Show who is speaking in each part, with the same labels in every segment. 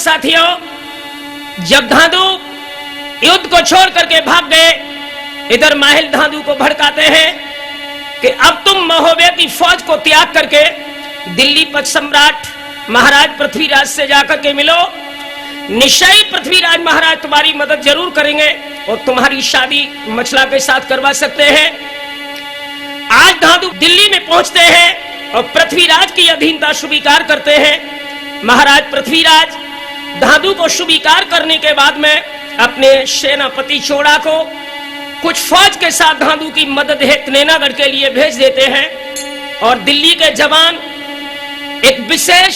Speaker 1: साथियों, जब धांधु युद्ध को छोड़ करके भाग गए, इधर माहिल धांधु को भड़काते हैं कि अब तुम महोबे की फौज को त्याग करके दिल्ली पद सम्राट महाराज पृथ्वीराज से जाकर के मिलो। निश्चय पृथ्वीराज महाराज तुम्हारी मदद जरूर करेंगे और तुम्हारी शादी मछला के साथ करवा सकते हैं। आज धांधु दिल्ली में पहुंचते हैं और पृथ्वीराज की अधीनता स्वीकार करते हैं। महाराज पृथ्वीराज धांधु को स्वीकार करने के बाद में अपने सेनापति चोड़ा को कुछ फौज के साथ धांधु की मदद हेतु नैनागढ़ के लिए भेज देते हैं और दिल्ली के जवान एक विशेष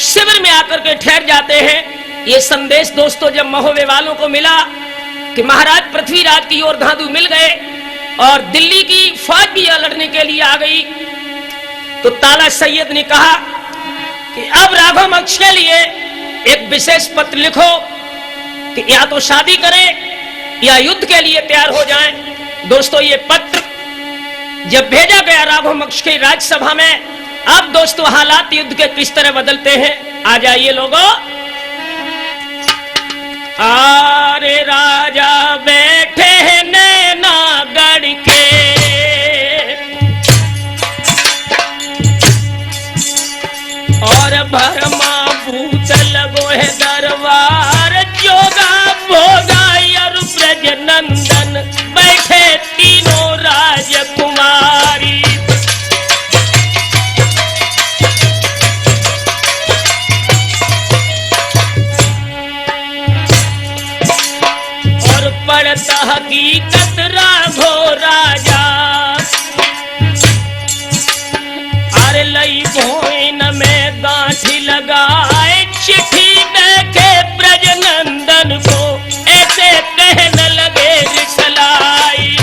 Speaker 1: शिविर में आकर के ठहर जाते हैं। ये संदेश दोस्तों जब महोबे वालों को मिला कि महाराज पृथ्वीराज की ओर धांधु मिल गए और दिल्ली की फौज भी लड़ने के लिए आ गई, तो ताला सैयद ने कहा कि अब राघव मक्ष के लिए एक विशेष पत्र लिखो कि या तो शादी करें या युद्ध के लिए तैयार हो जाएं। दोस्तों ये पत्र जब भेजा गया राघव मक्ष की राज्यसभा में, अब दोस्तों हालात युद्ध के किस तरह बदलते हैं, आ जाइए लोगों। आरे राजा बैठे हैं नैनागढ़ के, और भरमा भूत लगो है दरबार, जोगा भोगा और ब्रज नंदन बैठे तीनों राजकुमारी। और पढ़ता हकीकत राघो राजा, अरे लई भोइन में गांठी लगाए, चिट्ठी देके ब्रज नंदन को ऐसे कहने लगे रिसलाई।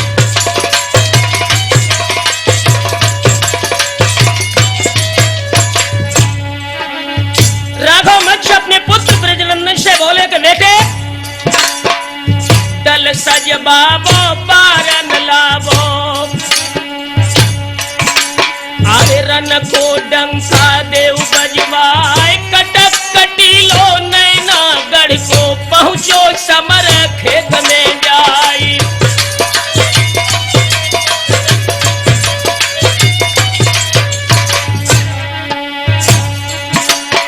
Speaker 1: राघव मक्ष अपने पुत्र ब्रज नंदन से बोले कि बेटे दल सज बाबो बारन लावो, आरे रन को डंका देव बजवाए, कटक कटीलो नैनागढ़ को पहुंचो समर खेत में जाई।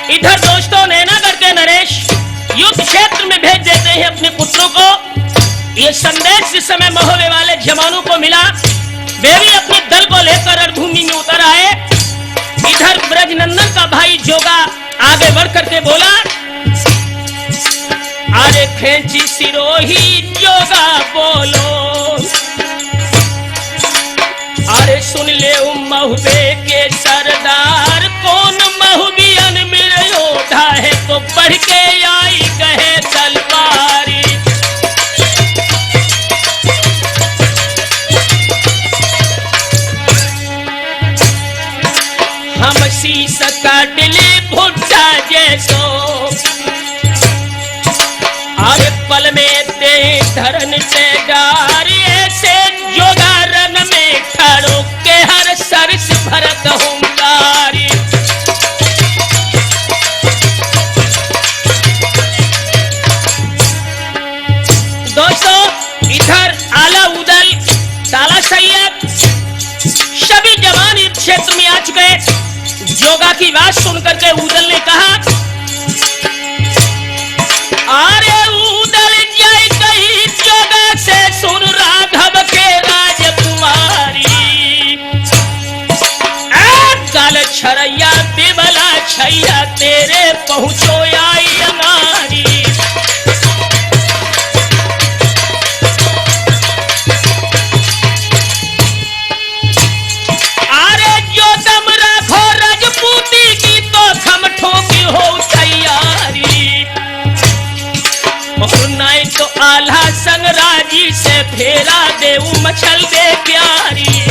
Speaker 1: इधर दोस्तों नैनागढ़ के नरेश युद्ध क्षेत्र में भेज देते हैं अपने पुत्रों को। ये संदेश जिस समय महोबे वाले जवानों को मिला, वे भी अपने दल को लेकर रणभूमि में उतर आए। इधर ब्रजनंदन का भाई जोगा आगे बढ़ करके बोला, अरे खेची सिरोही जोगा बोलो, अरे सुन ले महुबे के सरदार, कौन महुबियन में योद्धा है तो बढ़ के आई कहे तलवारी। हम शीश काट ले भुट्टा जैसो, अरे पल में दे धरन से डार, ऐसे जोगा रन में खड़ो के हर सरस भरत हुंकारी। दोस्तों इधर आला उदल ताला सैयद सभी जवान इस क्षेत्र में आ चुके। जोगा की बात सुनकर के उदल ने कहा, अरे उदल जय कही जोगा से सुन राघव के राजकुमारी, काल छरैया देवला छैया तेरे पहुंचो आई अनारी। तो आल्हा संगराजी से फेरा देऊ मछल दे प्यारी।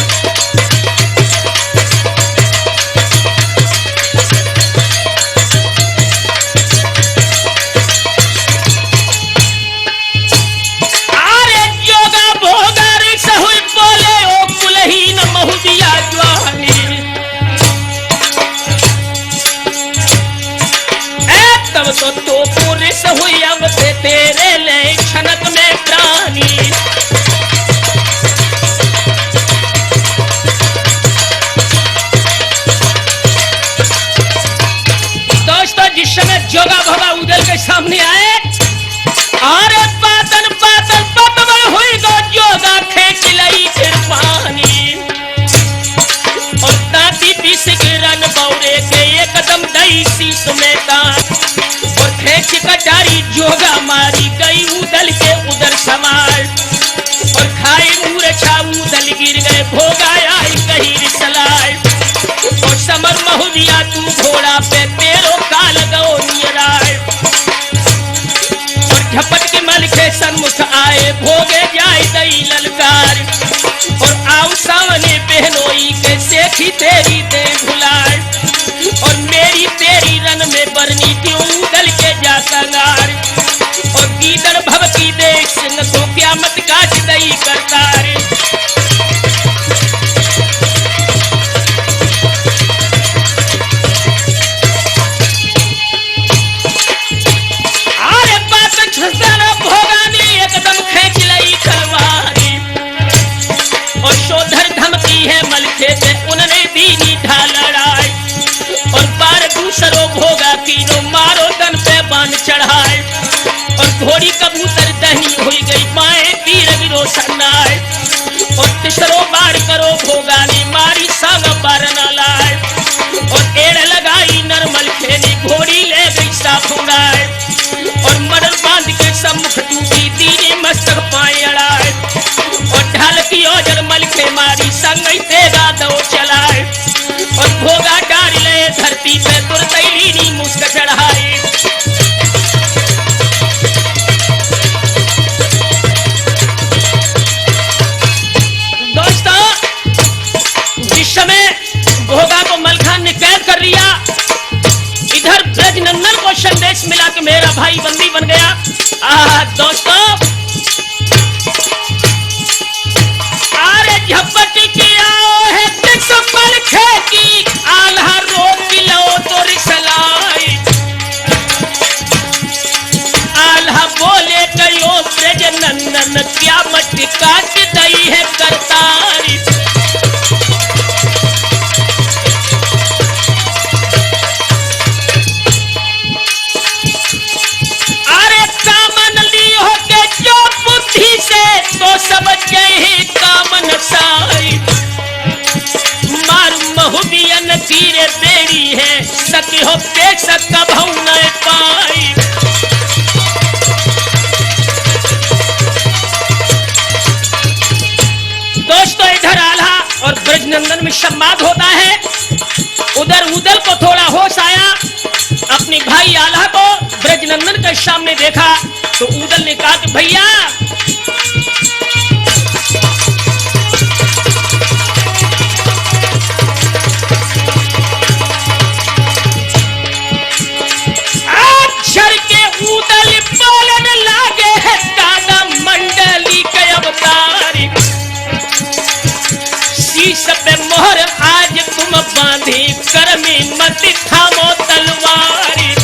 Speaker 1: सामने आए। अरे पातन पातन पतबल हुई गो जोगा खेच लई फिर पानी और ताती पीस के रन बौरे के एकदम दई शीश में दांत और खेच कटारी जोगा मारी गई उदल के उधर समार और खाए मूर्छा उदल गिर गए भोगा आई कहीं सलाय और समर महुदिया तू घोड़ा पे तेरो काल गो नियराय और झपट के मल के सन्मुख आए भोगे जाए दई ललकार और आओ सामने बहनोई के सेखी तेरी दे भुलाए और मेरी तेरी रन में बरनी क्यों उदल के जा कंगार और गीदड़ भवकी देख सिंह तो क्या मत काट दई करतार। अरे बात छसरा भोगानी एकदम खेच लई खलवारी और शोधर धमकी है मलखे से उन्होंने दीनी ढाल लड़ाई और बार दूसरो भोगा तीनों मारो दन पे बांध चढ़ाए और घोड़ी कबूतर दही हुई गई पाए तीर गिरो सन्नाए और तीसरो बार करो भोगा ने मारी संग बार न लाए और एड़ लगाई नरमल खेली घोड़ी ले गई साफुड़ाए और मडल बांध के सम्मुख टूटी दीने मस्तक पाए अड़ाए और ढाल की ओजल मल के मारी संग तेगा दो चलाए और भोगा डाल ले धरती पे तुरतैली मुस्क चढ़ाए। दोस्तों जिस समय भोगा को मलखान ने कैद कर लिया इधर ब्रजनंदन को संदेश मिला कि मेरा भाई बंदी बन गया। दोस्तों अरे झपट की आओ है मलखे की आल्हा रोक लो तो रिसलाई आल्हा बोले कयो ब्रजनंदन क्या मत काट दई है करतारी। अरे कामन ली हो के जो बुद्धि से तो समझ गए कामन सारी मारू महुदियन तीरे बेड़ी है सकी हो देख सका भौ न पाई। दोस्तों इधर आल्हा और ब्रजनंदन में संवाद होता है। उधर उदल को थोड़ा होश आया अपने भाई आल्हा को ब्रजनंदन के सामने देखा तो उदल ने कहा कि भैया अक्षर के उदल बोलन लागे है दादा मंडली के अवतारी शीश पे मोहर आज तुम बांधी कर में मत थामो तलवारी।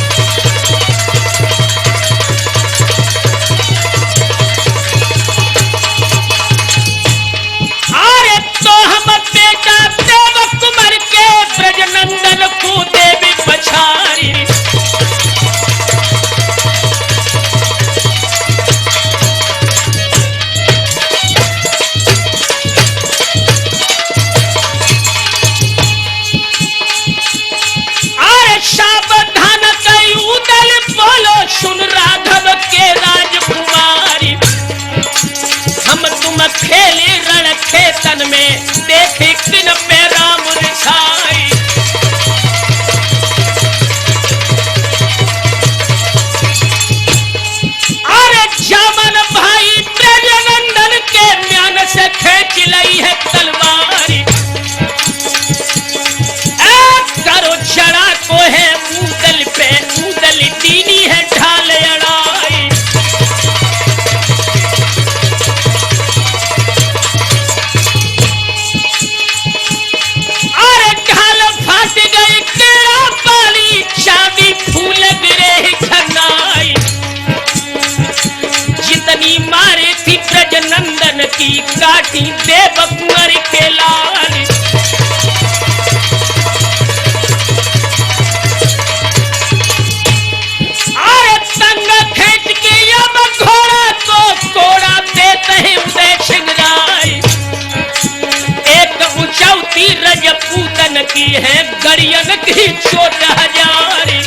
Speaker 1: की है गड़ियन की चोट हजारी।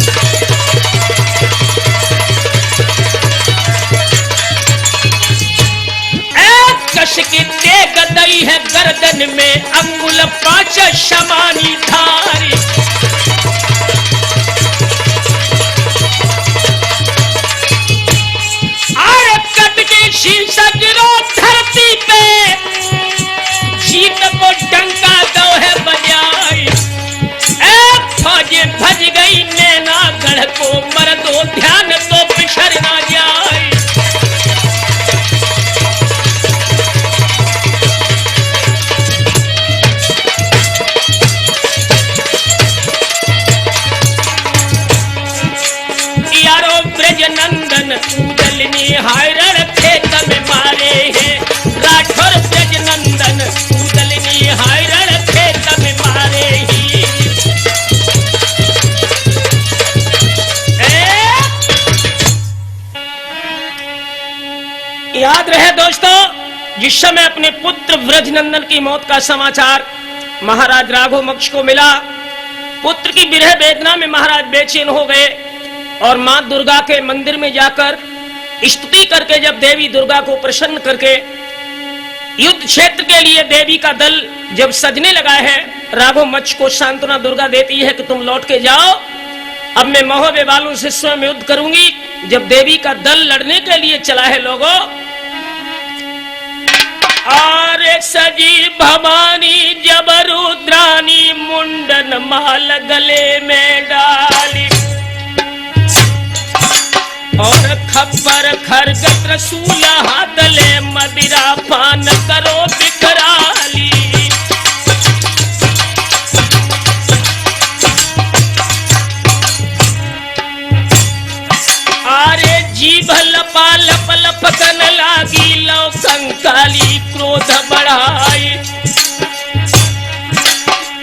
Speaker 1: कश की तेग दई है गर्दन में, अंगुल 5 शमानी धारी। अरे कट के शीशा गिरो धरती पे, जीत को डंका दो है बजाई। फौज भज गई नैना गढ़ को, मर दो ध्यान तो बिछड़ ना जाए। यारो ब्रज नंदन उदलनी हायरण खेत में मारे हैं। राठौर ब्रज नंदन उदलनी हायरण खेत में मारे ही। याद रहे दोस्तों, जिस समय अपने पुत्र ब्रजनंदन की मौत का समाचार महाराज राघव मक्ष को मिला, पुत्र की विरह वेदना में महाराज बेचैन हो गए और मां दुर्गा के मंदिर में जाकर स्तुति करके जब देवी दुर्गा को प्रसन्न करके युद्ध क्षेत्र के लिए देवी का दल जब सजने लगा है, राघव मक्ष को सांत्वना दुर्गा देती है कि तुम लौट के जाओ, अब मैं महोदय वालों से स्वयं युद्ध करूंगी। जब देवी का दल लड़ने के लिए चला है लोगों, आरे सजी भवानी जब रुद्रानी मुंडन माल गले में डाली, और खप्पर खरगत रसूल हाथ ले मदिरा पान करो बिकराली। आरे जीभ लपा लप लपकन लागी, लो कंकाली क्रोध बढ़ाई,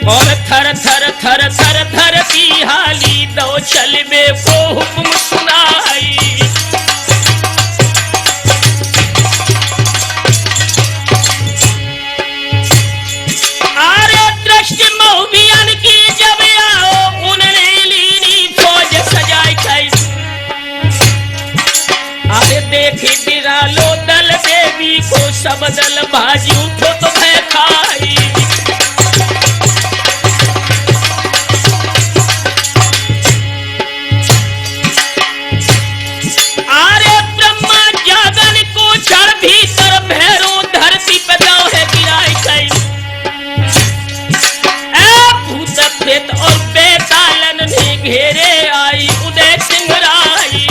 Speaker 1: और थर थर थर थर थर की हाली दो चलबे को हुक्म सुनाई। आरे दृष्टि मोहबियन की जब आओ, उन्होंने लीनी फौज सजाई गई। आरे देखी दिरालो दल देवी को, सब दल भाजी उठो तो भय खाई। आरे ब्रह्मा जागन को जड़ भीतर, भैरो धरती पे दाव है गिराई गई। भूत प्रेत और बेतालन ने घेरे आई, उदय सिंह राई।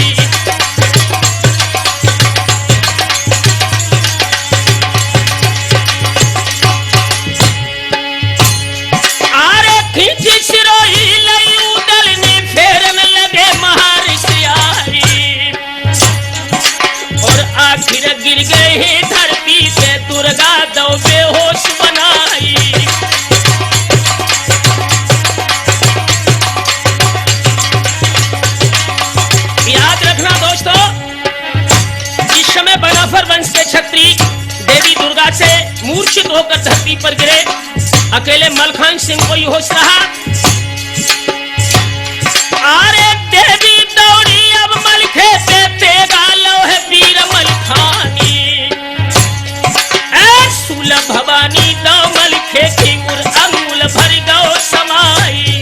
Speaker 1: आरे खींची सिरोही लई उदल ने, फेरन लगे महर्षि आई, और आखिर गिर गए हैं धरती पे, दुर्गा दो बेहोश बनाई। याद रखना दोस्तों, जिस समय बनाफर वंश के क्षत्रिय देवी दुर्गा से मूर्छित होकर धरती पर गिरे, अकेले मलखान सिंह को ही होश रहा। आरे देवी दौड़ी अब मलखे पे, तेगा लो है वीर मलखानी। सूल भवानी दो मलखे की उर, अंगुल भर गो समाई।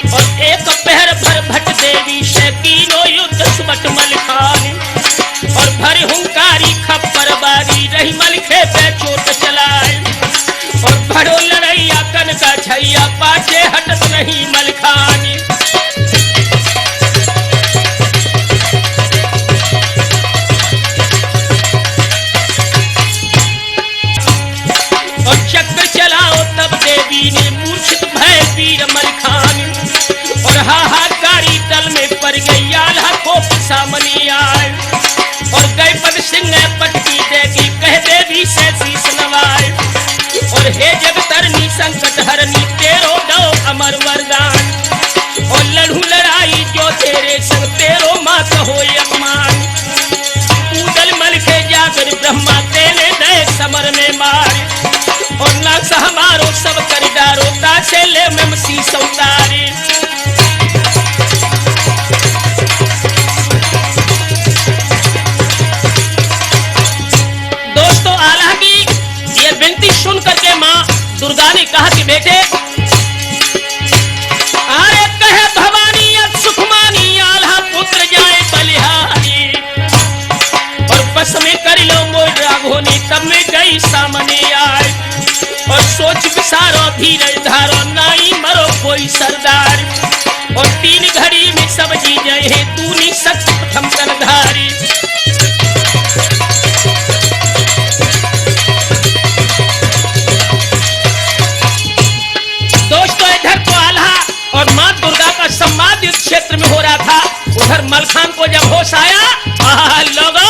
Speaker 1: और एक पहर भर भट देवी से कीनो युद्ध सुबट मलखानी, और भर हुंकारी खप्पर बारी रही मलखे पे चोट चलाए, और भरो लड़ैया कन का छैया पाछे हटत नहीं मलखानी। और चक्र चलाओ तब देवी ने मूर्छित भय वीर मलखानी, और हाहाकारी दल में पड़ गई आल्हा को सामने आए, और गए पद सिंह पटकी देगी कह देवी से शीश नवाए, और हे जगतरनी संकट हरनी तेरो दो अमर वरदान, और लड़ू लड़ाई जो तेरे संग तेरो मात हो अपमान। उदल मल के जाकर दुर्गा ने कहा कि बेटे, अरे कहे भवानी सुखमानी आल्हा पुत्र जाए बलिहारी, और बस में कर लो मोर राघोनी, तब में गई सामने आए, और सोच विचारो धीरज धारो, नाई मरो कोई सरदार, और 3 घड़ी में सब जी जाए है, तू नहीं सच प्रथम करधारी। दोस्तों, इधर तो आल्हा और मां दुर्गा का संवाद युद्ध क्षेत्र में हो रहा था, उधर मलखान को जब होश आया, लोगों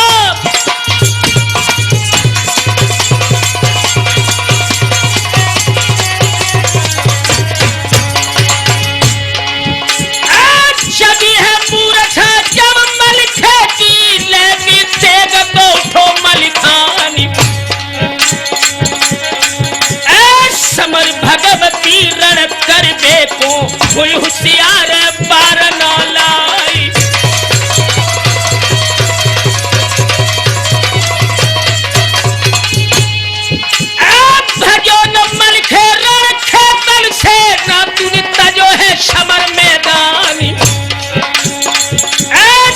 Speaker 1: भगवती रण कर देखो, कोई होशियार पार न लाई। भजो न मलखे रण खेतन से, ना तूने तजो है समर मैदानी,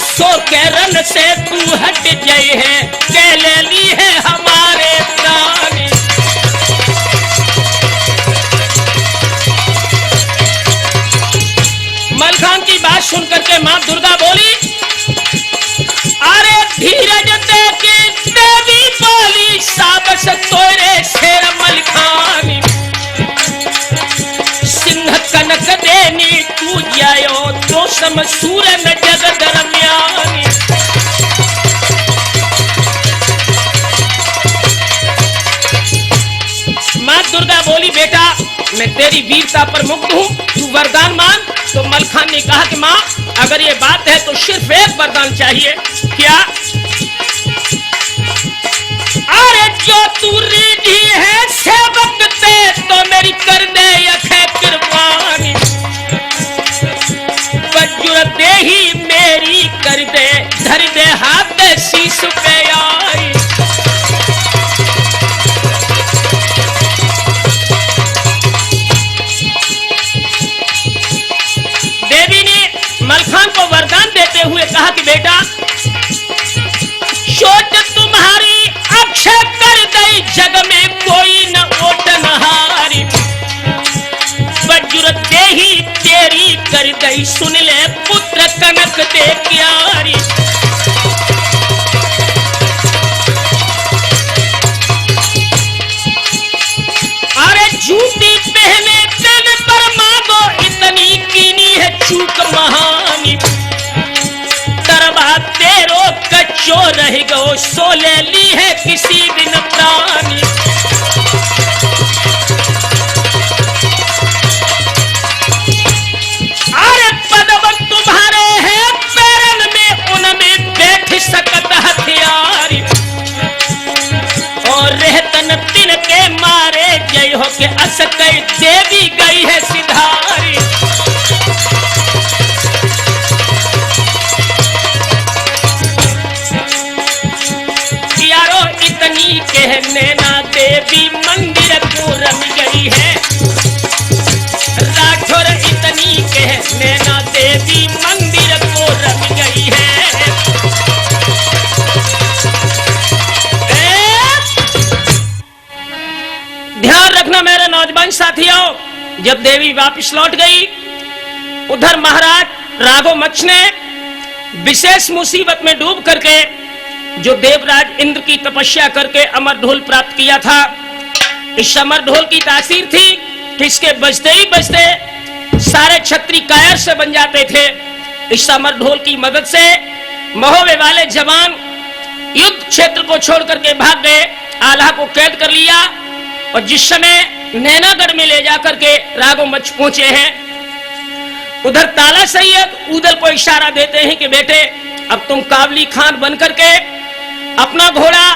Speaker 1: सो के रण से तू हट जाए है, के ले ली है हमारे प्राणी। मलखान की बात सुन करके मां दुर्गा बोली, अरे धीरज दे के देवी बोली, साबस तोरे शेर मलखानी, सिंह कनक देनी तू जायो, तो सम सूरन जग दरम्यानी। मां दुर्गा बोली, बेटा मैं तेरी वीरता पर मुग्ध हूं, तू वरदान मांग। तो मलखान ने कहा कि मां, अगर ये बात है तो सिर्फ एक वरदान चाहिए। क्या? अरे जो तू रिधी है सेवक ते, तो मेरी कर दे यखे कुर्बानी, बजुर दे ही मेरी कर दे, धर दे हाथ दे शीश पे आई। देवी ने मलखान को वरदान देते हुए कहा कि बेटा, सोच तुम्हारी अक्षय कर दई, जग में कोई न ओट नहारी, बजुर दे ही तेरी कर दई, सुन ले पुत्र कनक दे क्यारी। अरे जूती पहने तन पर मांगो, इतनी कीनी है चूक महानी, तरबा तेरो कच्चो रह गो, सो ले ली है किसी दिन प्राणी। अरे पदव तुम्हारे हैं पैरन में, उनमें बैठ सकत हथियारी, और रहतन तिन के मारे जय हो के असकई, देवी गई है सिधारी। यारो इतनी कहने ना, देवी मंदिर को रम गई है, राठौर इतनी कहने ना, देवी मंदिर को रम गई है। ध्यान रखना मेरे नौजवान साथियों, जब देवी वापस लौट गई, उधर महाराज राघोमक्ष ने विशेष मुसीबत में डूब करके जो देवराज इंद्र की तपस्या करके अमर ढोल प्राप्त किया था, इस अमर ढोल की तासीर थी कि इसके बजते ही बजते सारे क्षत्रिय कायर से बन जाते थे। इस अमर ढोल की मदद से महोबे वाले जवान युद्ध क्षेत्र को छोड़ करके भाग गए, आल्हा को कैद कर लिया, और जिस समय नैनागढ़ में ले जाकर के राघोमक्ष पहुंचे हैं, उधर ताला सैयद उदल को इशारा देते हैं कि बेटे अब तुम काबली खान बन करके अपना घोड़ा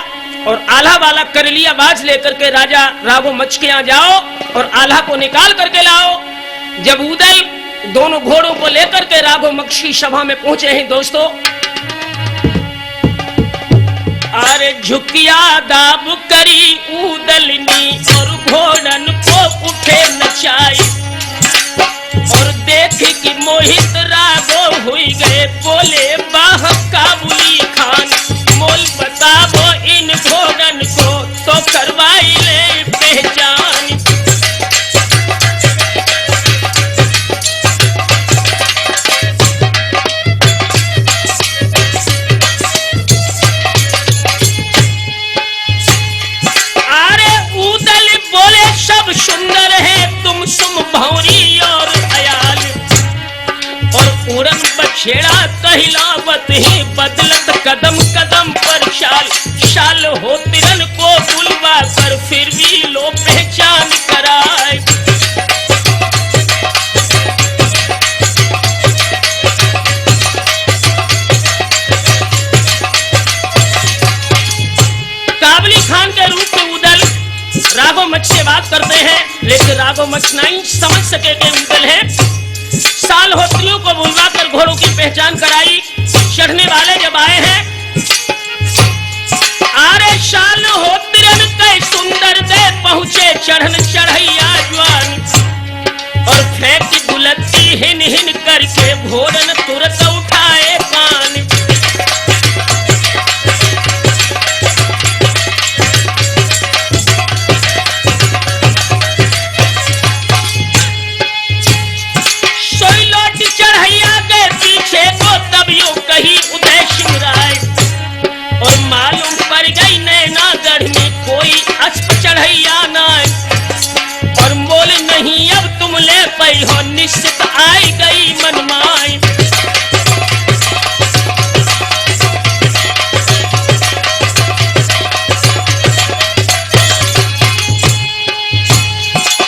Speaker 1: और आल्हा वाला करलिया बाज लेकर के राजा राघोमक्ष के यहाँ जाओ और आल्हा को निकाल करके लाओ। जब उदल दोनों घोड़ों को लेकर के राघोमक्ष की सभा में पहुंचे हैं दोस्तों, अरे झुकिया दाब करी उदलनी और घोड़न को मोहित राघव हुई गए, बोले वाह काबुली खान, मोल बताबो इन भोगन को तो करवाई ले पहचान। सब सुंदर है तुम सुम भौरी और अयाल, और उड़न बछेड़ा कहलावत ही बदलत कदम कदम पर शाल, शाल हो तिरन को बुलवा कर फिर भी लो पहचान कराए। काबली खान के रूप में उदल राघव मच से बात करते हैं, लेकिन राघव मच नहीं समझ सके कि उदल है। साल होत्रियों को बुलवा कर घोड़ों की पहचान कराई। चढ़ने वाले जब आए हैं, आरे साल होत्रियन के सुंदर दे पहुंचे चढ़न चढ़ैया जवान, और फेंक बुलत्ती हिन हिन करके भोरन तुरंत उठाए कान। तब यूं कही उदय सिंह राय, और मालूम पड़ गई नैनागढ़ में कोई अस्प चढ़ैया नाय, और मोल नहीं अब तुम ले पई हो निश्चित आई गई मनमाई।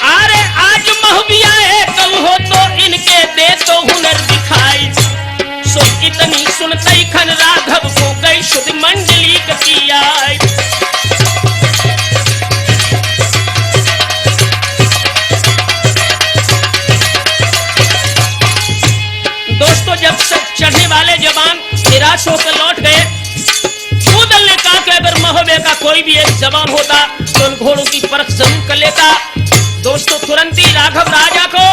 Speaker 1: अरे आज महबिया कल हो तो इनके दे तो हुनर दिखाई, इतनी सुनते खन राघव को गई शुद्ध मंडली कती आई। दोस्तों जब सब चढ़ने वाले जवान निराश होकर लौट गए, उदल ने कहा कि अगर महोबे का कोई भी एक जवान होता तो उन घोड़ों की परख जरूर कर लेता। दोस्तों तुरंत ही राघव राजा को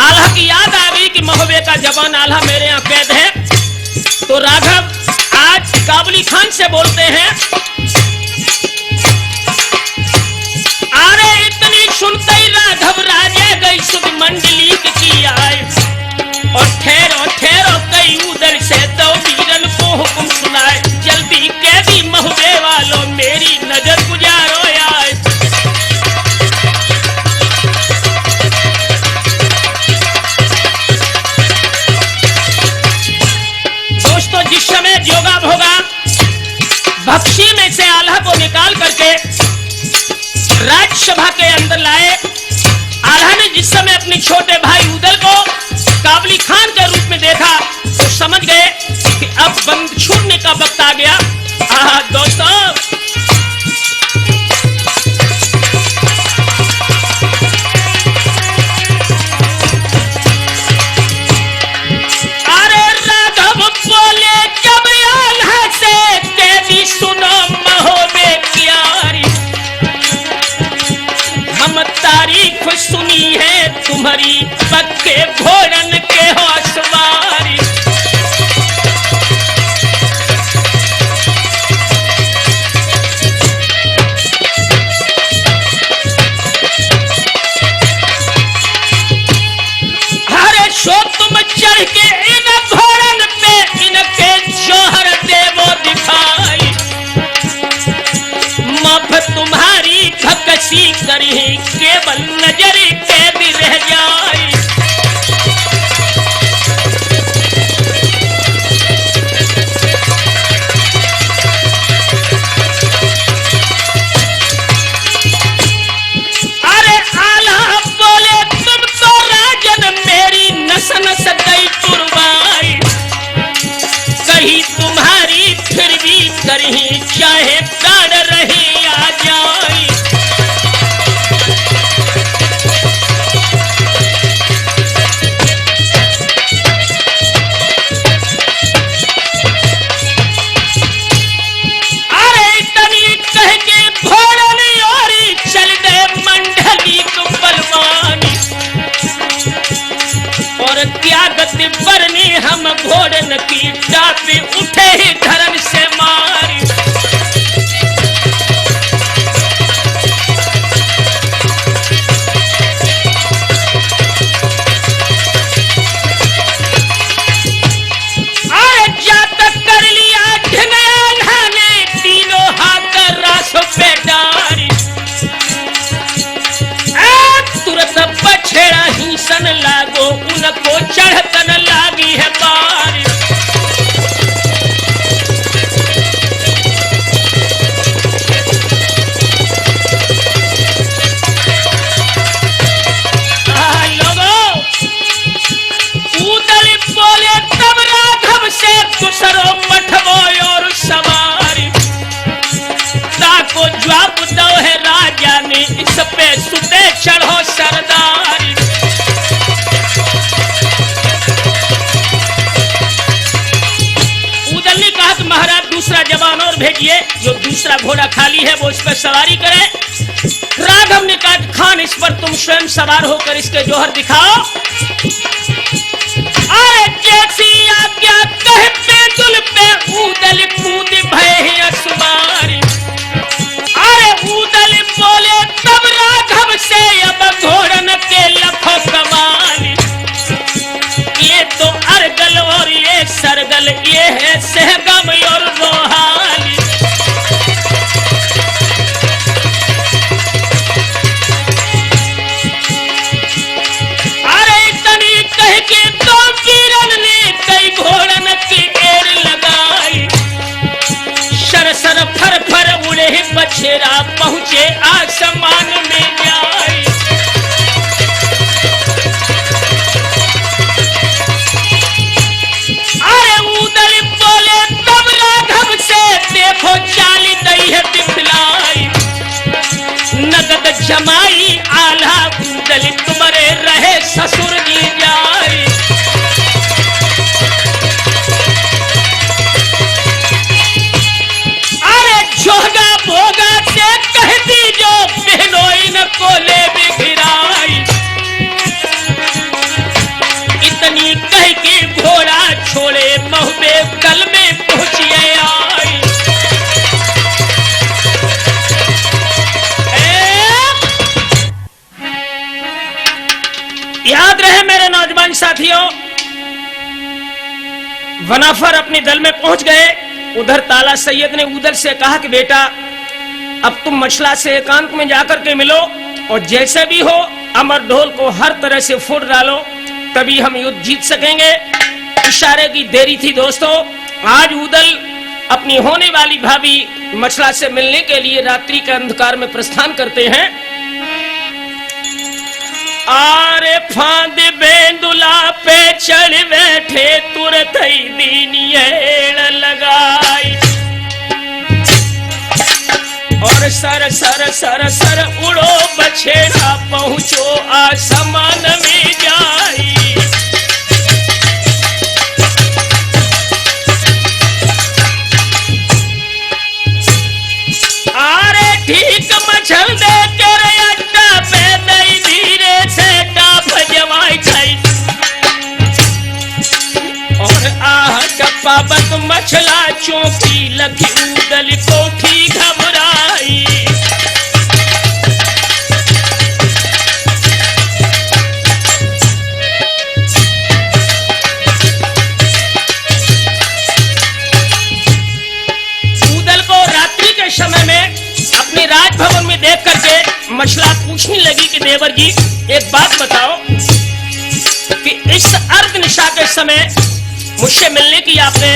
Speaker 1: आल्हा की याद आ गई कि महोबे का जवान आल्हा मेरे यहाँ कैद है। तो राघव आज काबुली खान से बोलते हैं, अरे इतनी सुनते ही राघव राजे गई सुध मंडली की आए, और ठहरो ठहरो कई उधर से तो वीरन को हुक्म सुनाए, जल्दी कैदी महोबे वालों मेरी नजर गुजारो आए। जिस समय जोगा भोगा भक्सी में से आल्हा को निकाल करके राज्यसभा के अंदर लाए, आल्हा ने जिस समय अपने छोटे भाई उदल को काबुली खान के रूप में देखा तो समझ गए कि अब बंद छूटने का वक्त आ गया। दोस्तों सुनो महोबे की यारी, हम तारीफ सुनी है तुम्हारी पक्के घोड़न के हो सवारी। अरे सो तुम चढ़ के इन घोड़न पे इनके जोहर देवो दिखाई, तुम्हारी भक्सी करी केवल नजर कैद रह जाए। अरे आल्हा बोले तुम तो राजन मेरी नस नस गई तुरवाई, कहीं तुम्हारी फिर भी करी चाहे प्राण रहे आ जाए। जवाब दो है राजा ने, इस पे सुते चढ़ो सरदारी। उदल ने कहा कि महाराज दूसरा जवान और भेजिए, जो दूसरा घोड़ा खाली है वो इस पर सवारी करे। राघव ने कहा खान इस पर तुम स्वयं सवार होकर इसके जौहर दिखाओ। अरे जैसी आज्ञा कहे बेदुल पे उदल कूद भय असुमारी। अरे उदल बोले तब राघव से अब घोड़न के लखो कमाली। ये तो अर्गल और ये सरगल, ये है सहगम और रोहाली। अरे इतनी कह के तो वीरन ने कई घोड़न की ढेर लगाई। सर सर फर फर उड़े बछेरा पहुंचे आसमान में जाई। अरे उदल बोले तब राघव से देखो चाली दई है दिखलाई। नगद जमाई आला उदल तुम्हारे रहे ससुर जी जाई। अरे जोगा भोगा से कह दी जो बहनोई न कोले बिखराई। इतनी कह के घोड़ा छोड़े महुबे कल में पहुंचिए आई। याद रहे मेरे नौजवान साथियों, वनाफर अपने दल में पहुंच गए। उधर ताला सैयद ने उदल से कहा कि बेटा अब तुम मछला से एकांत में जाकर के मिलो और जैसे भी हो अमर ढोल को हर तरह से फोड़ डालो, तभी हम युद्ध जीत सकेंगे। इशारे की देरी थी दोस्तों। आज उदल अपनी होने वाली भाभी मछला से मिलने के लिए रात्रि के अंधकार में प्रस्थान करते हैं। आरे फांद बेंदुला पे चढ़ बैठे तुरंत ही दीनियेड़ लगाई। और सर सर सर सर उड़ो बछेड़ा पहुंचो आसमान में जाई। आरे ठीक मछल दे तेरे अड्डा पे दई धीरे से टाप जमाई खाई। और आह पाबत मछला चौकी लगी उदल कोठी घबराई। उदल को रात्रि के समय में अपने राजभवन में देख करके मछला पूछने लगी कि देवर जी एक बात बताओ कि इस अर्ध निशा के समय मुझसे मिलने की आपने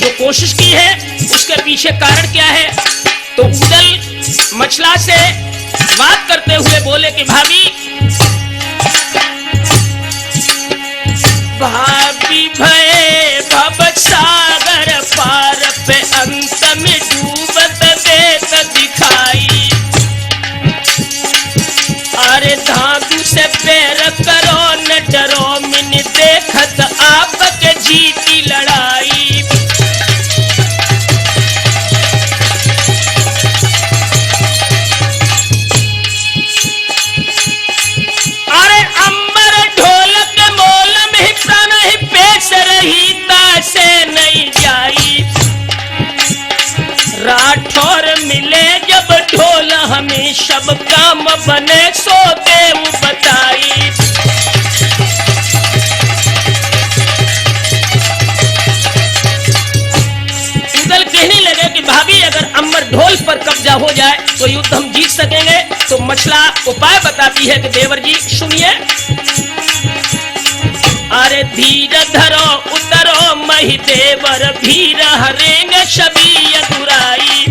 Speaker 1: जो कोशिश की है उसके पीछे कारण क्या है। तो उदल मछला से बात करते हुए बोले कि भाभी भाभी भय भव सागर पार पे अंत में डूबत देत दिखाई। अरे धातु से पैर करो न डरो मिन देखत आपके जीती लड़ाई। अरे अम्बर ढोलक मोल में प्राण ही पेश रही तासे नहीं जाई। राठौर मिले जब ढोल हमें सब काम बने सो देव बताई। उदल कहने लगे कि भाभी अगर अमर ढोल पर कब्जा हो जाए तो युद्ध हम जीत सकेंगे। तो मछला उपाय बताती है कि देवर जी सुनिए। अरे धीर धरो उतरो मही देवर भीर हरेंगे शबी दुराई।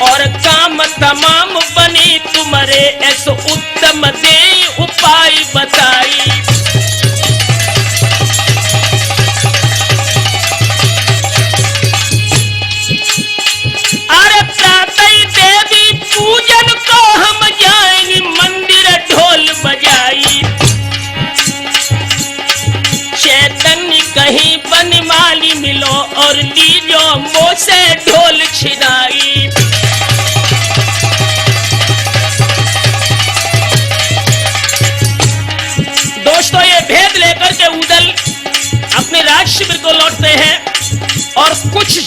Speaker 1: और काम तमाम बने तुम्हारे ऐसो उत्तम दे उपाय बताई। अरे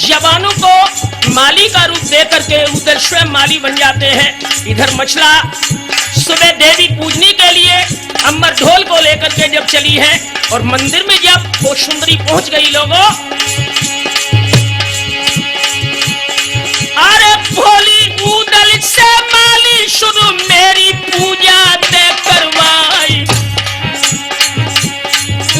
Speaker 1: जवानों को माली का रूप दे करके उधर स्वयं माली बन जाते हैं। इधर मछला सुबह देवी पूजनी के लिए अमर ढोल को लेकर के जब चली है और मंदिर में जब वो सुंदरी पहुंच गई लोगों, अरे भोली उदल से माली शुरू मेरी पूजा दे करवाई।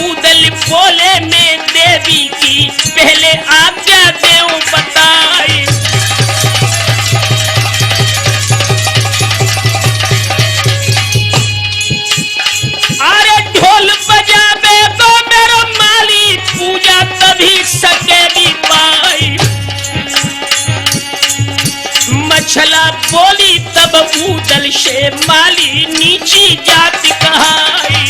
Speaker 1: उदल बोले में देवी की पहले आज्ञा देव बताई। अरे ढोल बजावे तो मेरा माली पूजा तभी सकेगी पाई। मछला बोली तब उदल से माली नीची जाति कहाई।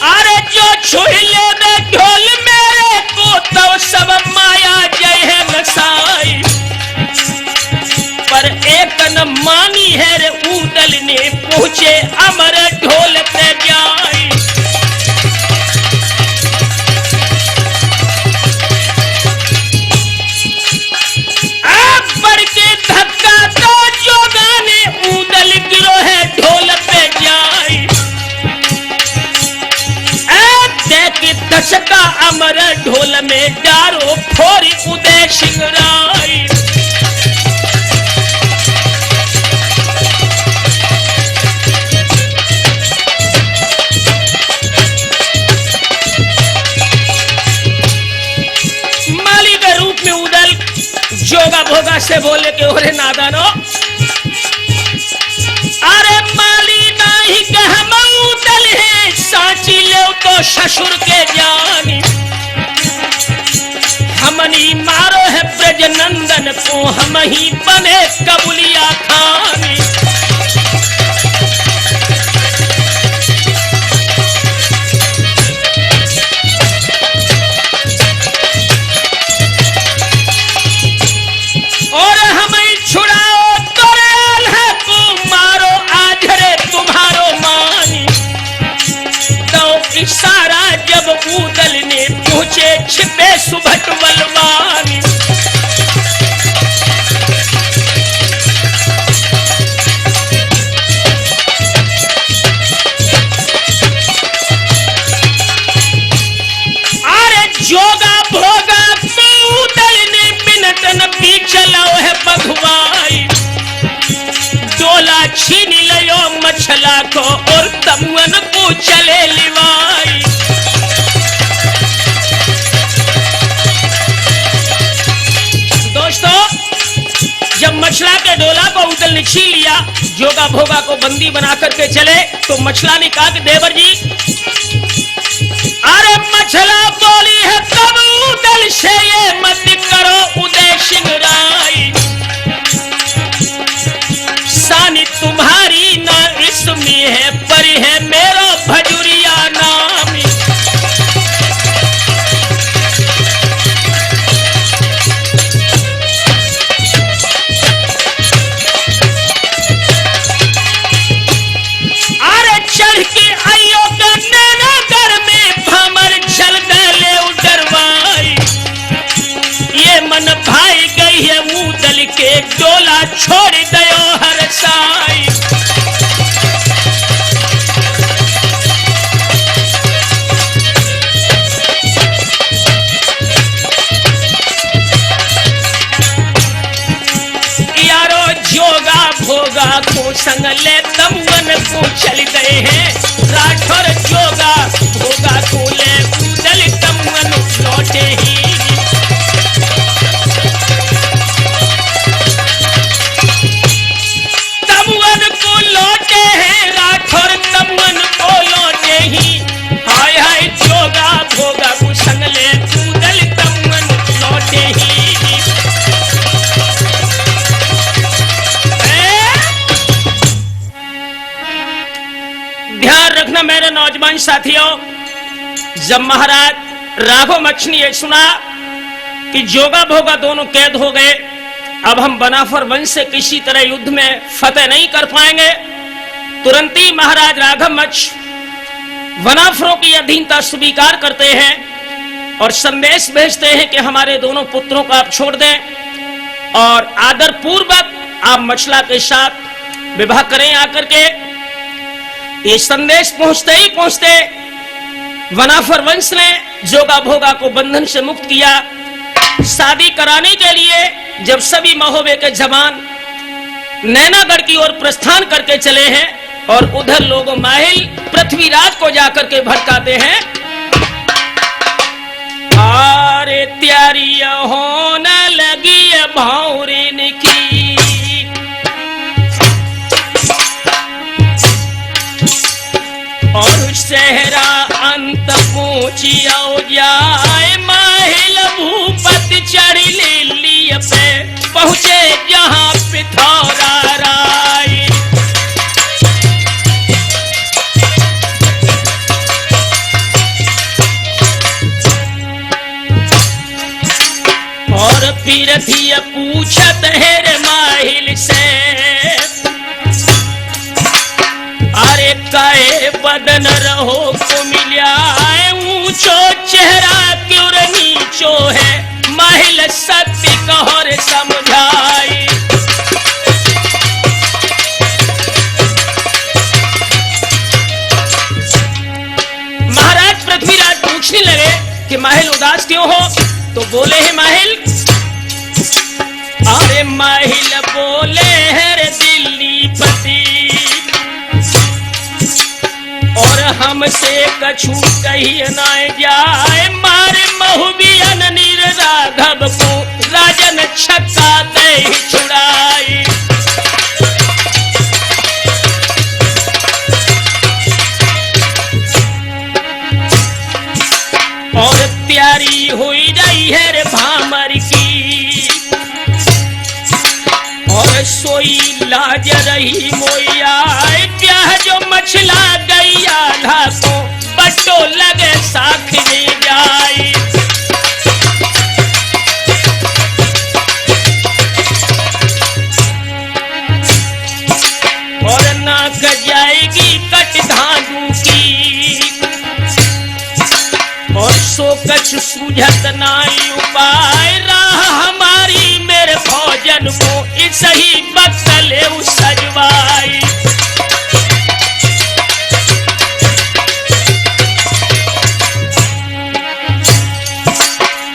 Speaker 1: अरे जो छुले में ढोल मेरे को तो सब माया जय है नसाई। पर एक न मानी है रे उदल ने पूछे अमर ढोल पे जाई। बढ़ के धक्का तो जोगा ने उदल गिरो है ढोल पे जाई। देख दशका अमर ढोल में डारो फोरी उदय सिंह राय। माली के रूप में उदल जोगा भोगा से बोले के ओरे नादानो, अरे माली नहीं कह उदल है साची ले तो ससुर के जानी। हमनी मारो है ब्रज नंदन को हम ही बने कबूलिया खानी। और हमें छुड़ाओ तो रेल है को मारो आज रे तुम्हारो मानी। तो इशारा जब उदल ने पूछे छिपे सुभट बलवानी। अरे जोगा भोगा उदल ने मिनट न पीछलो है बघवाई। डोला छीन लियो मछला को और तमुअन को चले लिवाई। दोस्तों, जब मछला के डोला को उदल ने छीन लिया, जोगा भोगा को बंदी बना करके चले, तो मछला ने कहा कि देवर जी, अरे मछला बोली है तब उदल से ये मत करो उदय सिंह राय। सानी तुम्हारी ना इसमें है पर है मेरा भजुरिया नामी। अरे चढ़ के आइयो गन्ने घर में भमर झल गले उडरवाई। ये मन भाई गई है उदल के डोला छोड़ दयो हर साई। यारो जोगा भोगा को संग ले तमुअन को चल गए हैं। राठौर जोगा भोगा को ले उदल तमुअन लौटे ही। तमुअन को लौटे हैं राठौर तमुअन को लौटे ही। हाय हाय जोगा भोगा को संग ले उदल तमुअन लौटे ही। ध्यान रखना मेरे नौजवान साथियों, जब महाराज राघव मच्छ ने यह सुना कि जोगा भोगा दोनों कैद हो गए, अब हम बनाफर वंश से किसी तरह युद्ध में फतेह नहीं कर पाएंगे, तुरंत ही महाराज राघव मच्छ वनाफरों की अधीनता स्वीकार करते हैं और संदेश भेजते हैं कि हमारे दोनों पुत्रों को आप छोड़ दें और आदर पूर्वक आप मछला के साथ विवाह करें आकर के। ये संदेश पहुंचते ही पहुंचते वनाफर वंश ने जोगा भोगा को बंधन से मुक्त किया। शादी कराने के लिए जब सभी महोबे के जवान नैनागढ़ की ओर प्रस्थान करके चले हैं और उधर लोग माहिल पृथ्वीराज को जाकर के भड़काते हैं, अरे त्यारी होने लगी भावरिन की, और सहरा अंत पहुंची जाए माहिल भूपति चढ़ी लिली पे पहुंचे जहां पिथौरा राय। और फिर भी पूछत है रे माहिल से, अरे काहे बदन रहो को मिल्या ऊंचो चेहरा क्यों नीचो है, माहिल सत्य कहो रे समझाई। महाराज पृथ्वीराज पूछने लगे कि माहिल उदास क्यों हो, तो बोले हैं माहिल, अरे माहिल बोले है रे दिल्ली पति, और हमसे कछु कही न जाए, मारे महुबियन नीर राघव को राजन छक्का दे छुड़ाई। और प्यारी हुई रही है रे भामर की, और सोई लाज रही मोया, ब्याह जो मछला गैया को बटो लगे साख में जाई। और नाक जाएगी कट धागू की, और सो कछ सूझत नाई उपाय, राह हमारी मेरे भोजन को इस ही बदले सजवाई।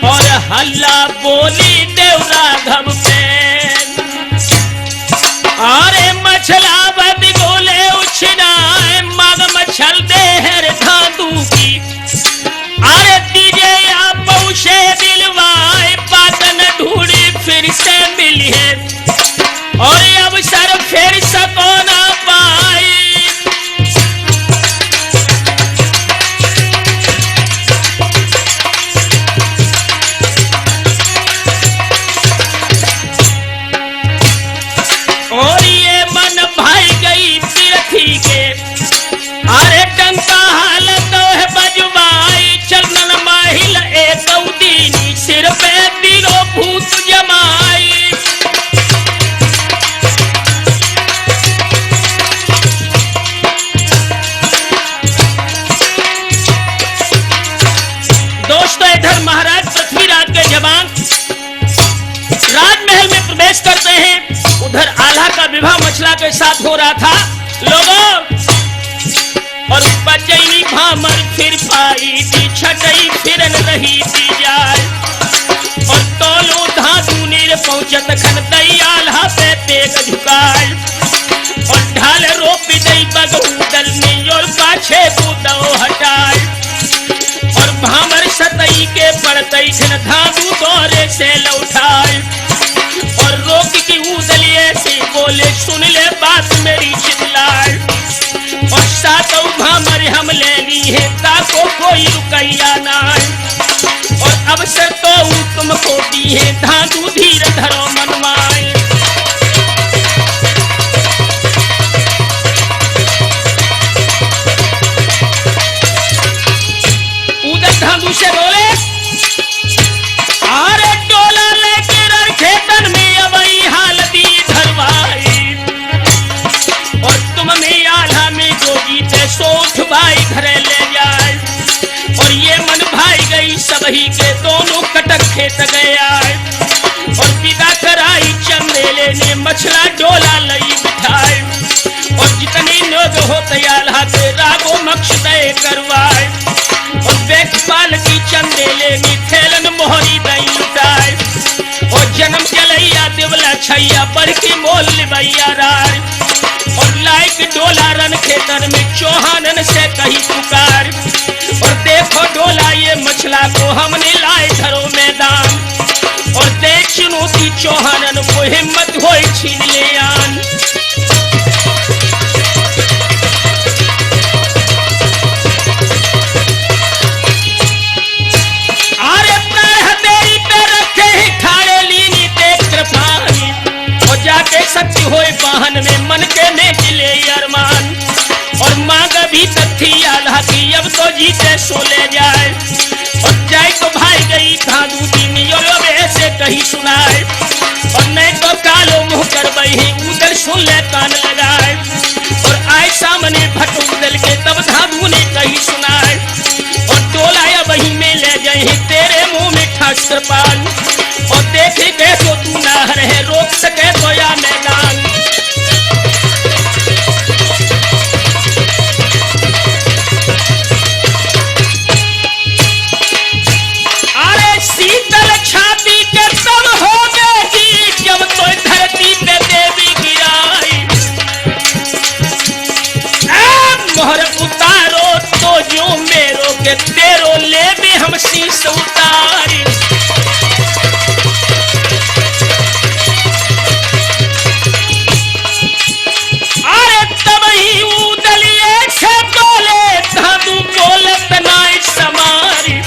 Speaker 1: और हल्ला बोली देव राघव पे, अरे मछला बद गोले उछनाए, मग मछल दे हर धांधू की, अरे दीजे या पहुंचे दिलवाए, पातन ढूंढी फिर से मिली है, और अवसर फिर सको ना पाई। और ये मन भाई गई तीर्थी के, अरे टंका हालत है बजवाई, चलन माहिल एक दीनी सिर पे तीनों भूत जमाई। दोस्तों, इधर महाराज पृथ्वीराज के जवान राजमहल में प्रवेश करते हैं, उधर आल्हा का विवाह मछला के साथ हो रहा था लोगों। और बचई भामर फिर पाई थी, छटई फिरन रही थी जाय, और तोलो धातु नीर पहुंचत खन दई आल्हा पे तेग झुकाय, और ढाल रोप दई बगुदल में और पाछे कूदो हटाय, और भामर सतई के पड़तई खन धातु दौरे से लौटाय, और रोक की उदलिए से बोले सुन ले बात मेरी चितलाय, और सातों भामर हम ले ली है ताको कोई रुकैया ना, और अवसर तो तुमको दी है धातु धीर धरो मनवाए। उधर धातु से बोले, अरे डोला लेके रखे तन में अब हालती धरवाई, और तुम में आल्हा में जो जीते सोठ भाई घरे ले जा। वही के दोनों कटक खेत गया और विदा कराई चंदेले ने मछला डोला लई बिठाए और जितनी लोग हो तैयार हाथे रागो मक्षदय करवाए और देखभाल की चंदेले की थेलन मोहरी दई लुटाए और जन्म चलैया देवला छैया बढ़ की मोल लिवैया राय और लाइक डोला रन खेतर में चौहानन से कही पुकार और देखो डोला ये मछला को हमने लाए धरो मैदान और देख चुनौती चौहानन को हिम्मत हो छीन ले आन। अरे प्रहदेई पे रखे ही खाड़े लीनी देख कृपानी और जाके सत्य होए वाहन में मन के में गिले अरमान और मांग भी तथी आल्हा की अब तो जीते सो ले जाए और जाए तो भाई गई धादू की नियोलो से कही सुनाए और नहीं तो कालो मुंह कर बही उधर सुन ले कान लगाए और आए सामने भट उदल के तब धादू ने कही सुनाए और डोलाया वही में ले जाए तेरे मुंह में खास कृपाल और देखे गए तो तू ना रहे रोक सके तो या मैदान। अरे शीतल छाती के तब हो गई जब तो धरती पे देवी गिराई मोहर उतारो तो जो मेरो के तेरो ले भी हम शीश उतारी अरे तब ही उदलिए छे बोले धादू बोलत नाई समारी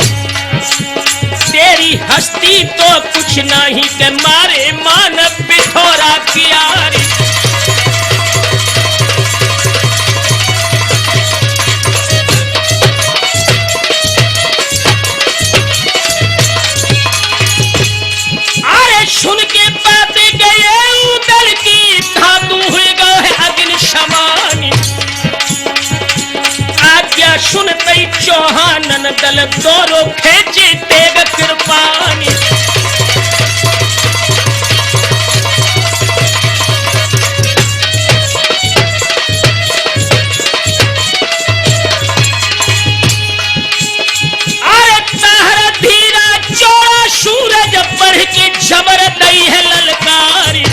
Speaker 1: तेरी हस्ती तो कुछ नहीं के मारे मान बिठोरा कियारी अरे सुन के बातें गए उदल की धादू हुए गए अग्नि समानी आज्ञा सुनते चौहानन दल दोरो खेचे तेग कृपानी अरे ताहरा धीरा चौड़ा सूरज बढ़ के जबर दई है ललकारी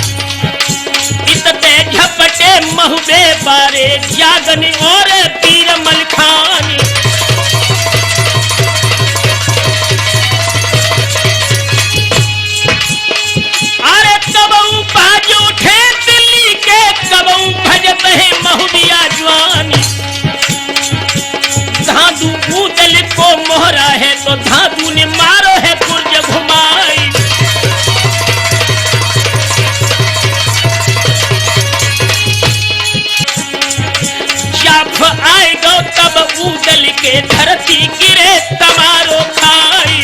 Speaker 1: इतने झपटे महुबे बारे जागनी और पीर मलखानी अरे कबऊ बाज उठे दिल्ली के कबऊ भजत है महुबिया जवानी धादू उदल को मोहरा है तो धादू ने मारो है पुर्ज घुमाई जब आएगा तब उदल के धरती गिरे तमारो खाई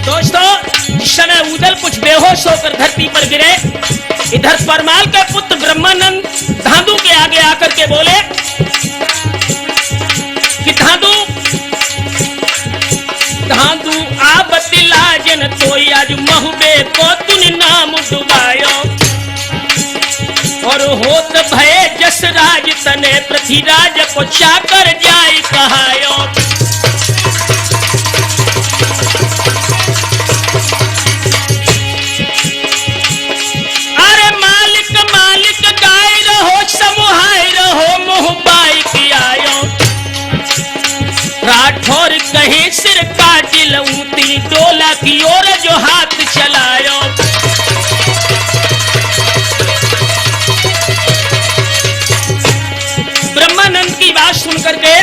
Speaker 1: दोस्तों जिस समय उदल कुछ बेहोश होकर धरती पर गिरे इधर परमाल के पुत्र ब्रह्मानंद धादू के आगे आकर के बोले कि धादू धादू आप तिलाजन तो आज महुबे को तुन नाम डुबायो और होत भय जस राज तने पृथ्वीराज को चाकर जाय कहायो अरे मालिक मालिक गाय रहो समुहाय रहो मोह बाई की आयो राठौर कहे सिर काटी लऊती डोला की ओर जो हाथ चलायो ब्रह्मानंद की बात सुनकर के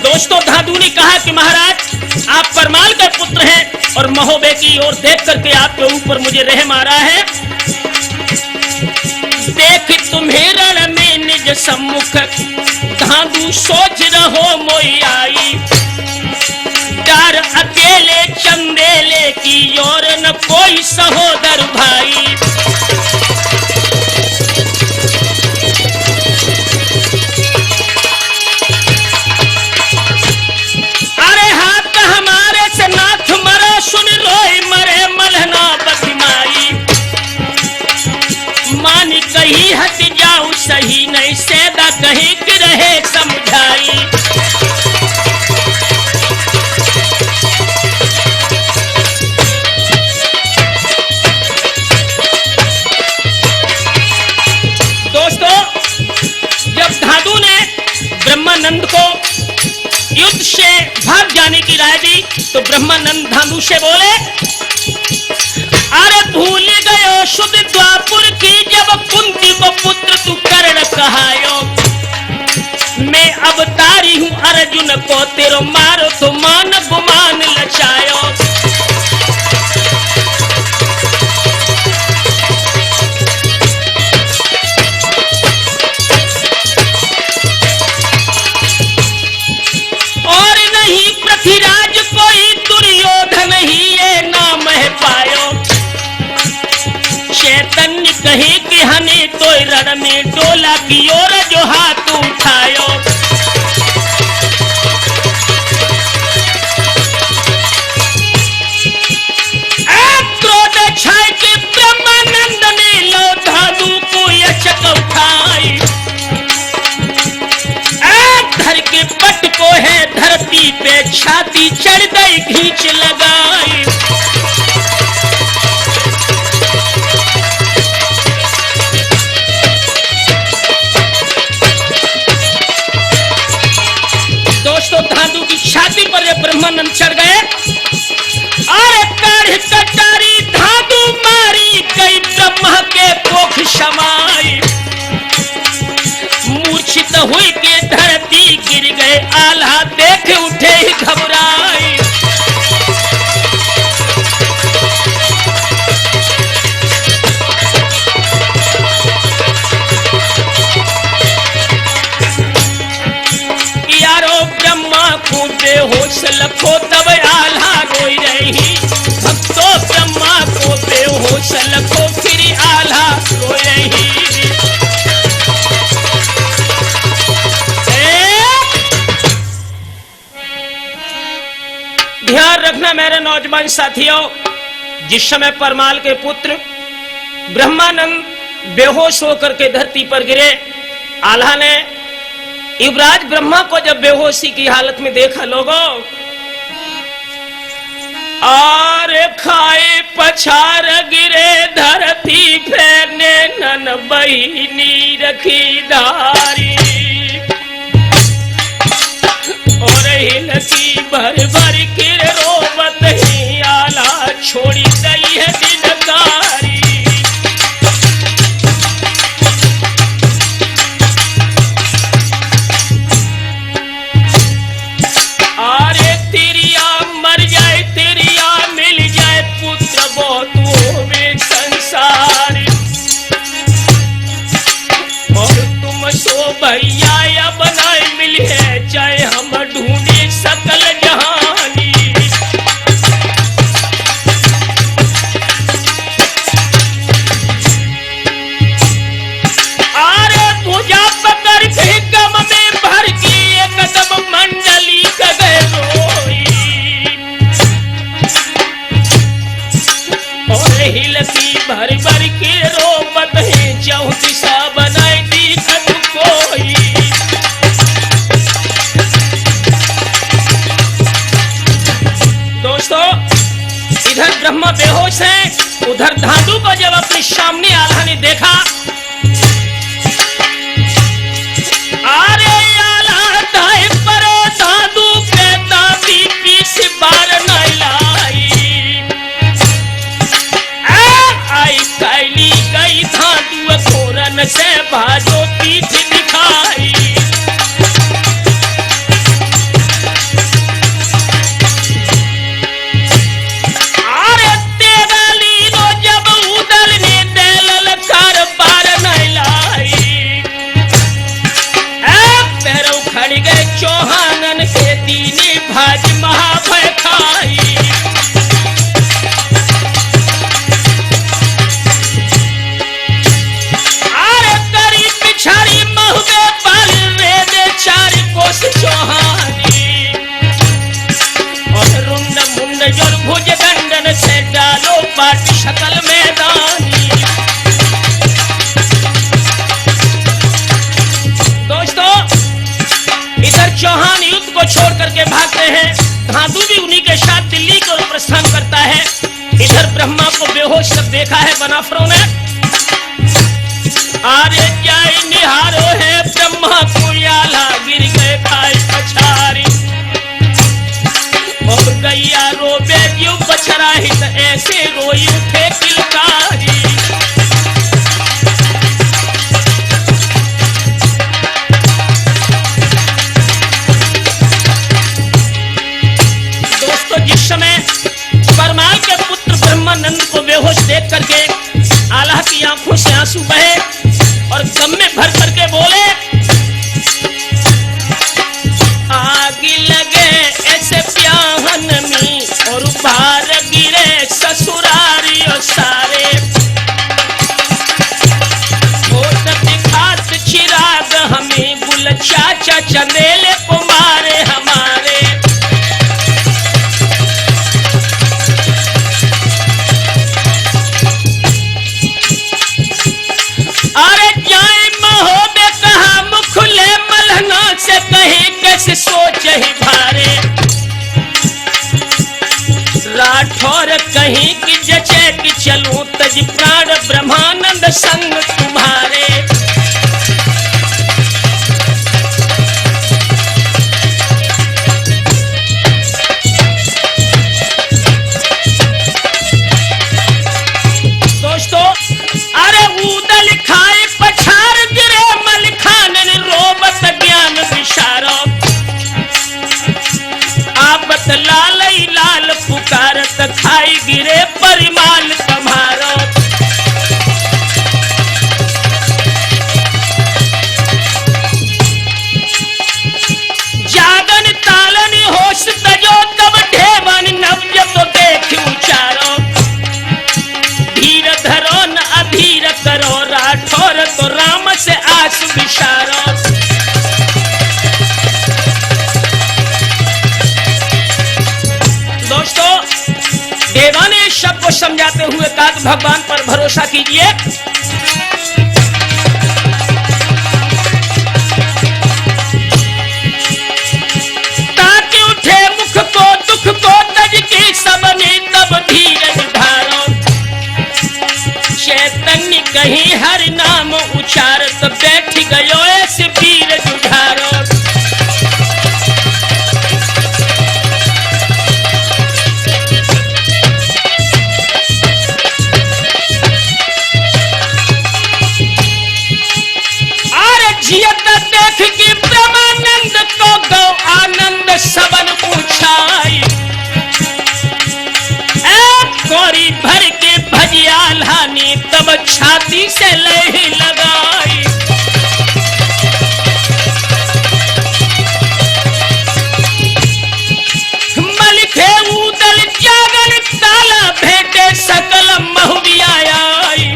Speaker 1: दोस्तों धादू ने कहा कि महाराज आप परमाल के पुत्र हैं और महोबे की ओर देख करके आपके ऊपर मुझे रहम आ रहा है देख तुम्हें रण में निज सम्मुख धादू सोच रहो मोई आई डर अकेले चंदेले की ओर न कोई सहोदर भाई। अरे हाथ हमारे से नाथ मरो सुन रोई मरे मलहना बतिमाई। मानी कही हट जाऊं सही नहीं सेदा कहीं कि रहे समझाई। दोस्तों, जब धादु ने ब्रह्मानंद को युद्ध से भाग जाने की राय दी तो ब्रह्मानंद धादु से बोले, अरे भूल गयो शुद्ध द्वापुर की जब कुंती को पुत्र तू कर्ण कहायो। मैं अवतारी हूँ अर्जुन को तेरो मारो तो मान गुमान लचायो। और नहीं पृथ्वीराज कोई दुर्योधन ही ये नाम है पायो। चैतन्य कहे कि हने तो रण में डोला की ओर जो हाथ उठायो। क्रोध छाय के ब्रह्मानंद ने लो धादु को यचक उठाई। धर के पट को है धरती पे छाती चढ़ गई खींच लगाई। दोस्तों, धादु की छाती पर जब ब्रह्मानंद चढ़ गए, अरे काढ़ कटारी धादु मारी गई ब्रह्मा के कोख समाई। मूर्छित हुई के धरती गिर गए आल्हा देख उठे ही घबराई। यारो ब्रह्मा को बेहोश लखो तब आल्हा रोई रही। भक्तों, ब्रह्मा को बेहोश लखो फिर आल्हा रोई रही। ध्यान रखना मेरे नौजवान साथियों, जिस समय परमाल के पुत्र ब्रह्मानंद बेहोश होकर के धरती पर गिरे, आल्हा ने युवराज ब्रह्मा को जब बेहोशी की हालत में देखा, लोगों आरे खाए पछार गिरे धरती फेरने नन बहिनी रखी धारी। और हिलकी भर भर के रोवत ही आला छोड़ी गई है दिनकारी। आरे तिरिया मर जाए तिरिया मिल जाए पुत्र बहुत होवे संसार। और तुम सो भैया या बनाए मिली है चाहे हम ढूंढे सकल जहानी। आरे पूजा पकड़ के गम में भर की एक कदम मंडली गए रोई। और हिलती भर भर के रोपत है चौ दिशा बनाई दिखत कोई। दोस्तों, इधर ब्रह्मा बेहोश है, उधर धादु को जब अपने सामने आल्हा ने देखा, अरे आल्हा दाए पर धादु के दादी पीस बार नहीं लाई। आई कैली गई धादु घोरन से भाजो पीठ दिखाई। चौहानन के दीने भाज महाभय खाई। सब देखा है बनाफरों ने। आरे जाए निहारो है ब्रह्मा को याला गिर गए खाई पछारी, और गैया रोबे जो बछड़ा हित ऐसे रोई उठे किलकारी। दोस्तों, जिस समय परमाल के पुत्र ब्रह्मानंद को बेहोश देख करके आल्हा की आंखों से आंसू बहे और गम में भर करके बोले, आग लगे ऐसे प्याहन में और बाहर गिरे ससुरारी और सारे, दिखात चिराग हमें गुल चाचा चंदेले को मारे हमारे। अरे जाए महोबे कहा मुखले मलहना से कहीं कैसे सोच ही भारे, राठौर कहीं कि जचे कि चलूं तज प्राण ब्रह्मानंद संग तुम्हारे। दोस्तों, अरे उदल खाए पछार गिरे मलिखान रोबत ज्ञान विशारो, आपत लाल लाल पुकारत खाई गिरे परिमाल तुम्हारो। जागन तालन होश तजो तब ढेवन नवज तो देख उचारो, धीर धरो न अधीर करो राठौर तो राम से आस विशारो। दोस्तों, देवा ने इस शब्द को समझाते हुए कहा भगवान पर भरोसा कीजिए। ताकि उठे मुख को दुख को तज की सबने तब धीरज धारो, चैतन्य कहीं हर नाम उचारत बैठ गयो ऐसे वीर जुझारो। अरे जियत देख कि ब्रह्मानंद को गौ आनंद सबन पूछाई, कोरी भर के भजिया लानी तब छाती से लही लगाई। मलिखे उदल जागल ताला भेटे सकल महुबिया आई,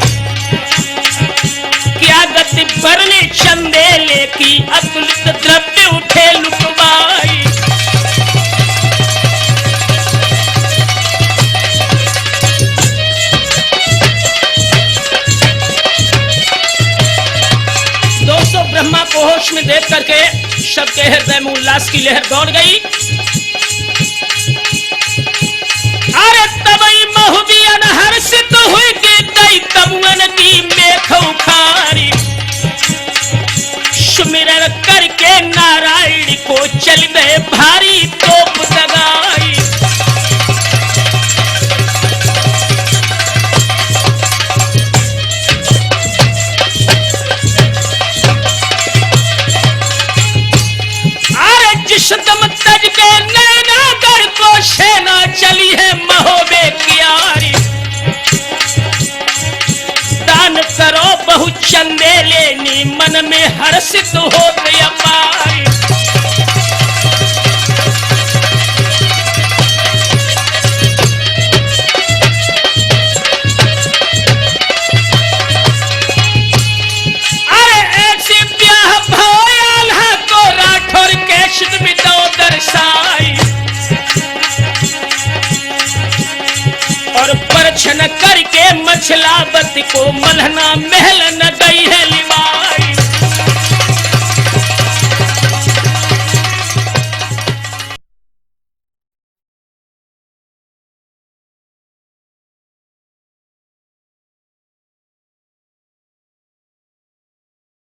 Speaker 1: क्या गति बरने चंदेले की अतुलित द्रव्य उठे लुकवाई। ब्रह्मा को होश में देख करके सबके हृदय में उल्लास की लहर दौड़ गई। अरे तबई महुबियन हर्षित हुई कि कई तबुअन की मेख उखारी, सुमिरन करके नारायण को चल गए भारी तोप दगाई। जिसदम तज के नैनागर को सेना चली है महोबे की आरी, दान करो बहु चंदे लेनी मन में हर्षित होते अपारी। अरे ऐसे ब्याह भोयाल्हा को राठौर के शुद्ध बिदो दर्शाई, और परछन करके मछलावत को मलहना महल न गई है लिवा।